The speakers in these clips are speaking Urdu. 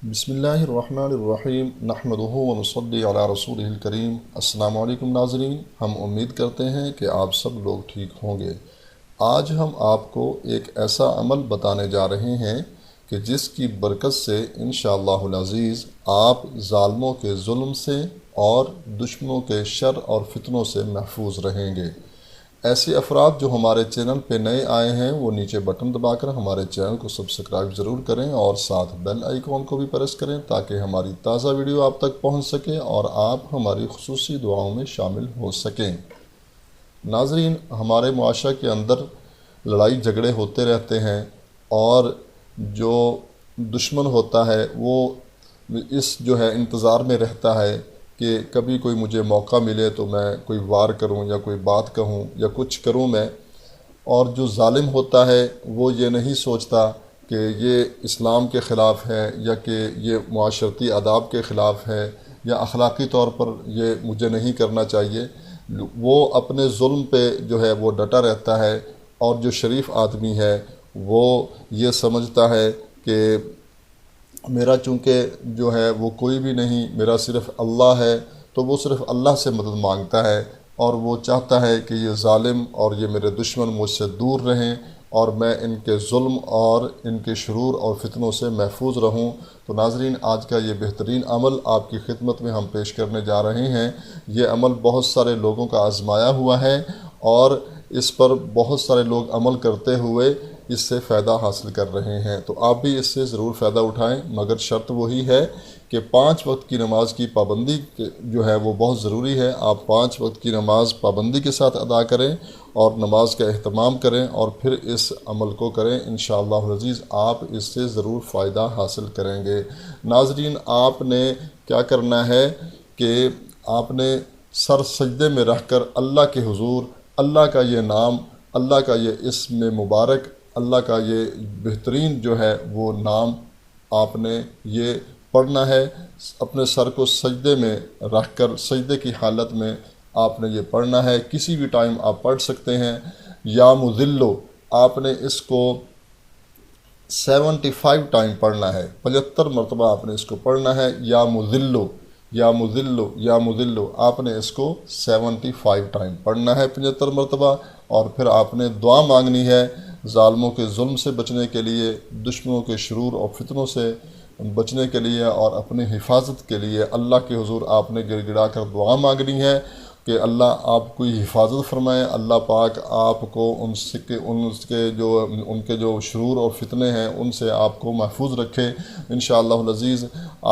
بسم اللہ الرحمن الرحیم نحمدہ ونصلی علی رسولہ الکریم۔ السلام علیکم ناظرین، ہم امید کرتے ہیں کہ آپ سب لوگ ٹھیک ہوں گے۔ آج ہم آپ کو ایک ایسا عمل بتانے جا رہے ہیں کہ جس کی برکت سے انشاءاللہ العزیز آپ ظالموں کے ظلم سے اور دشمنوں کے شر اور فتنوں سے محفوظ رہیں گے۔ ایسے افراد جو ہمارے چینل پہ نئے آئے ہیں وہ نیچے بٹن دبا کر ہمارے چینل کو سبسکرائب ضرور کریں اور ساتھ بیل آئیکن کو بھی پریس کریں تاکہ ہماری تازہ ویڈیو آپ تک پہنچ سکے اور آپ ہماری خصوصی دعاؤں میں شامل ہو سکیں۔ ناظرین، ہمارے معاشرہ کے اندر لڑائی جھگڑے ہوتے رہتے ہیں اور جو دشمن ہوتا ہے وہ اس انتظار میں رہتا ہے کہ کبھی کوئی مجھے موقع ملے تو میں کوئی وار کروں یا کوئی بات کہوں یا کچھ کروں میں، اور جو ظالم ہوتا ہے وہ یہ نہیں سوچتا کہ یہ اسلام کے خلاف ہے یا کہ یہ معاشرتی آداب کے خلاف ہے یا اخلاقی طور پر یہ مجھے نہیں کرنا چاہیے۔ وہ اپنے ظلم پہ وہ ڈٹا رہتا ہے، اور جو شریف آدمی ہے وہ یہ سمجھتا ہے کہ میرا چونکہ وہ کوئی بھی نہیں، میرا صرف اللہ ہے، تو وہ صرف اللہ سے مدد مانگتا ہے اور وہ چاہتا ہے کہ یہ ظالم اور یہ میرے دشمن مجھ سے دور رہیں اور میں ان کے ظلم اور ان کے شرور اور فتنوں سے محفوظ رہوں۔ تو ناظرین، آج کا یہ بہترین عمل آپ کی خدمت میں ہم پیش کرنے جا رہے ہیں۔ یہ عمل بہت سارے لوگوں کا آزمایا ہوا ہے اور اس پر بہت سارے لوگ عمل کرتے ہوئے اس سے فائدہ حاصل کر رہے ہیں، تو آپ بھی اس سے ضرور فائدہ اٹھائیں، مگر شرط وہی ہے کہ 5 وقت کی نماز کی پابندی وہ بہت ضروری ہے۔ آپ 5 وقت کی نماز پابندی کے ساتھ ادا کریں اور نماز کا اہتمام کریں اور پھر اس عمل کو کریں، انشاءاللہ العزیز آپ اس سے ضرور فائدہ حاصل کریں گے۔ ناظرین، آپ نے کیا کرنا ہے کہ آپ نے سر سجدے میں رکھ کر اللہ کے حضور اللہ کا یہ نام، اللہ کا یہ اسم مبارک، اللہ کا یہ بہترین وہ نام آپ نے یہ پڑھنا ہے۔ اپنے سر کو سجدے میں رکھ کر سجدے کی حالت میں آپ نے یہ پڑھنا ہے۔ کسی بھی ٹائم آپ پڑھ سکتے ہیں۔ یا مذلو، آپ نے اس کو 75 ٹائم پڑھنا ہے، 75 مرتبہ آپ نے اس کو پڑھنا ہے۔ یا مذلو یا مذلو یا مذلو، آپ نے اس کو 75 ٹائم پڑھنا ہے، 75 مرتبہ۔ اور پھر آپ نے دعا مانگنی ہے ظالموں کے ظلم سے بچنے کے لیے، دشمنوں کے شرور اور فتنوں سے بچنے کے لیے اور اپنی حفاظت کے لیے اللہ کے حضور آپ نے گڑ گڑا کر دعا مانگنی ہے کہ اللہ آپ کی حفاظت فرمائے، اللہ پاک آپ کو ان کے جو شرور اور فتنے ہیں ان سے آپ کو محفوظ رکھے۔ انشاءاللہ العزیز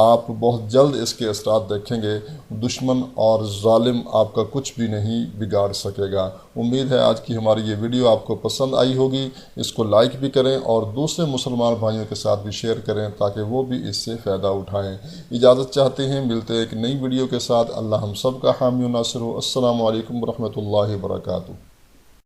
آپ بہت جلد اس کے اثرات دیکھیں گے، دشمن اور ظالم آپ کا کچھ بھی نہیں بگاڑ سکے گا۔ امید ہے آج کی ہماری یہ ویڈیو آپ کو پسند آئی ہوگی، اس کو لائک بھی کریں اور دوسرے مسلمان بھائیوں کے ساتھ بھی شیئر کریں تاکہ وہ بھی اس سے فائدہ اٹھائیں۔ اجازت چاہتے ہیں، ملتے ہیں ایک نئی ویڈیو کے ساتھ۔ اللہ ہم سب کا حامی و ناصر ہو۔ السلام علیکم ورحمۃ اللہ وبرکاتہ۔